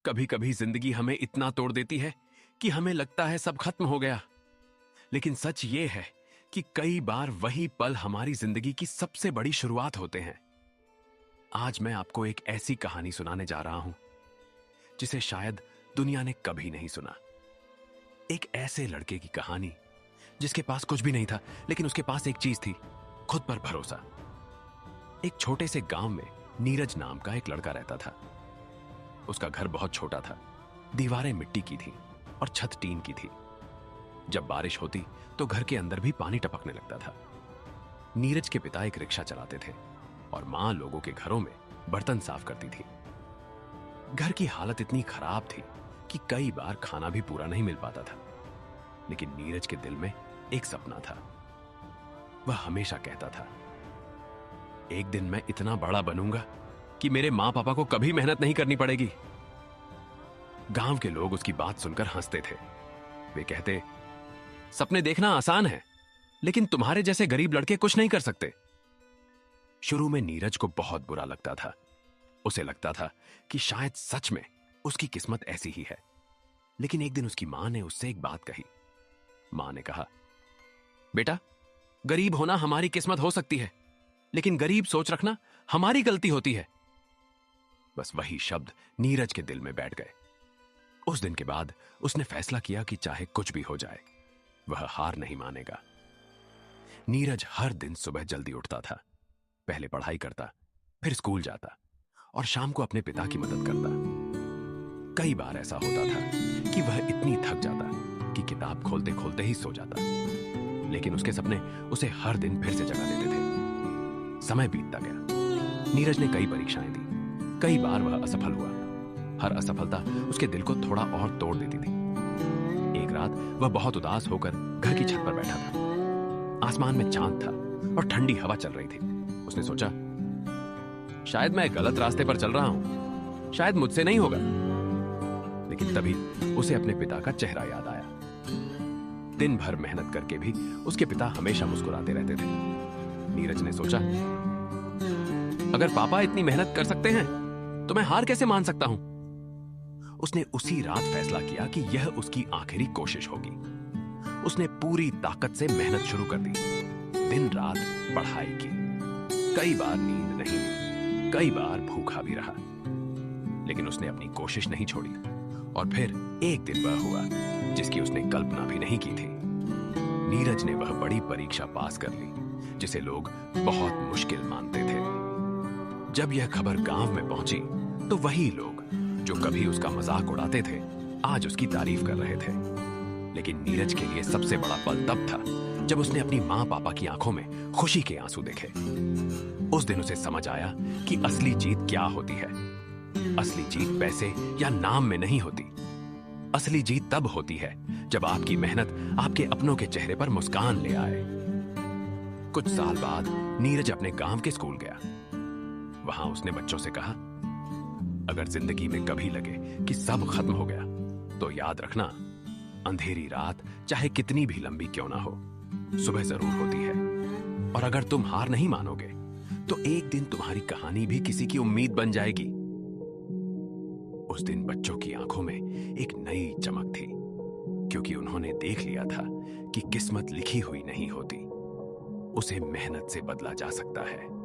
कभी कभी जिंदगी हमें इतना तोड़ देती है कि हमें लगता है सब खत्म हो गया। लेकिन सच ये है कि कई बार वही पल हमारी जिंदगी की सबसे बड़ी शुरुआत होते हैं। आज मैं आपको एक ऐसी कहानी सुनाने जा रहा हूं जिसे शायद दुनिया ने कभी नहीं सुना। एक ऐसे लड़के की कहानी जिसके पास कुछ भी नहीं था, लेकिन उसके पास एक चीज थी, खुद पर भरोसा। एक छोटे से गांव में नीरज नाम का एक लड़का रहता था। उसका घर बहुत छोटा था, दीवारें मिट्टी की थी और छत टीन की थी। जब बारिश होती तो घर के अंदर भी पानी टपकने लगता था। नीरज के पिता एक रिक्शा चलाते थे और मां लोगों के घरों में बर्तन साफ करती थी। घर की हालत इतनी खराब थी कि कई बार खाना भी पूरा नहीं मिल पाता था। लेकिन नीरज के दिल में एक सपना था। वह हमेशा कहता था, एक दिन मैं इतना बड़ा बनूंगा कि मेरे मां पापा को कभी मेहनत नहीं करनी पड़ेगी। गांव के लोग उसकी बात सुनकर हंसते थे। वे कहते, सपने देखना आसान है, लेकिन तुम्हारे जैसे गरीब लड़के कुछ नहीं कर सकते। शुरू में नीरज को बहुत बुरा लगता था। उसे लगता था कि शायद सच में उसकी किस्मत ऐसी ही है। लेकिन एक दिन उसकी मां ने उससे एक बात कही। मां ने कहा, बेटा, गरीब होना हमारी किस्मत हो सकती है, लेकिन गरीब सोच रखना हमारी गलती होती है। बस वही शब्द नीरज के दिल में बैठ गए। उस दिन के बाद उसने फैसला किया कि चाहे कुछ भी हो जाए, वह हार नहीं मानेगा। नीरज हर दिन सुबह जल्दी उठता था। पहले पढ़ाई करता, फिर स्कूल जाता और शाम को अपने पिता की मदद करता। कई बार ऐसा होता था कि वह इतनी थक जाता कि किताब खोलते खोलते ही सो जाता। लेकिन उसके सपने उसे हर दिन फिर से जगा देते थे। समय बीतता गया। नीरज ने कई परीक्षाएं दी। कई बार वह असफल हुआ। हर असफलता उसके दिल को थोड़ा और तोड़ देती थी। एक रात वह बहुत उदास होकर घर की छत पर बैठा था। आसमान में चांद था और ठंडी हवा चल रही थी। उसने सोचा, शायद मैं गलत रास्ते पर चल रहा हूं, शायद मुझसे नहीं होगा। लेकिन तभी उसे अपने पिता का चेहरा याद आया। दिन भर मेहनत करके भी उसके पिता हमेशा मुस्कुराते रहते थे। नीरज ने सोचा, अगर पापा इतनी मेहनत कर सकते हैं तो मैं हार कैसे मान सकता हूं। उसने उसी रात फैसला किया कि यह उसकी आखिरी कोशिश होगी। उसने पूरी ताकत से मेहनत शुरू कर दी। दिन रात पढ़ाई की। कई बार नींद नहीं ली, कई बार भूखा भी रहा, लेकिन उसने अपनी कोशिश नहीं छोड़ी। और फिर एक दिन वह हुआ जिसकी उसने कल्पना भी नहीं की थी। नीरज ने वह बड़ी परीक्षा पास कर ली जिसे लोग बहुत मुश्किल मानते थे। जब यह खबर गांव में पहुंची तो वही लोग जो कभी उसका मजाक उड़ाते थे आज उसकी तारीफ कर रहे थे। लेकिन नीरज के लिए सबसे बड़ा पल तब था जब उसने अपनी मां पापा की आंखों में खुशी के आंसू देखे। उस दिन उसे समझ आया कि असली जीत क्या होती है। असली जीत पैसे या नाम में नहीं होती। असली जीत तब होती है जब आपकी मेहनत आपके अपनों के चेहरे पर मुस्कान ले आए। कुछ साल बाद नीरज अपने गांव के स्कूल गया। वहां उसने बच्चों से कहा, अगर जिंदगी में कभी लगे कि सब खत्म हो गया तो याद रखना, अंधेरी रात चाहे कितनी भी लंबी क्यों ना हो, सुबह जरूर होती है। और अगर तुम हार नहीं मानोगे तो एक दिन तुम्हारी कहानी भी किसी की उम्मीद बन जाएगी। उस दिन बच्चों की आंखों में एक नई चमक थी, क्योंकि उन्होंने देख लिया था कि किस्मत लिखी हुई नहीं होती, उसे मेहनत से बदला जा सकता है।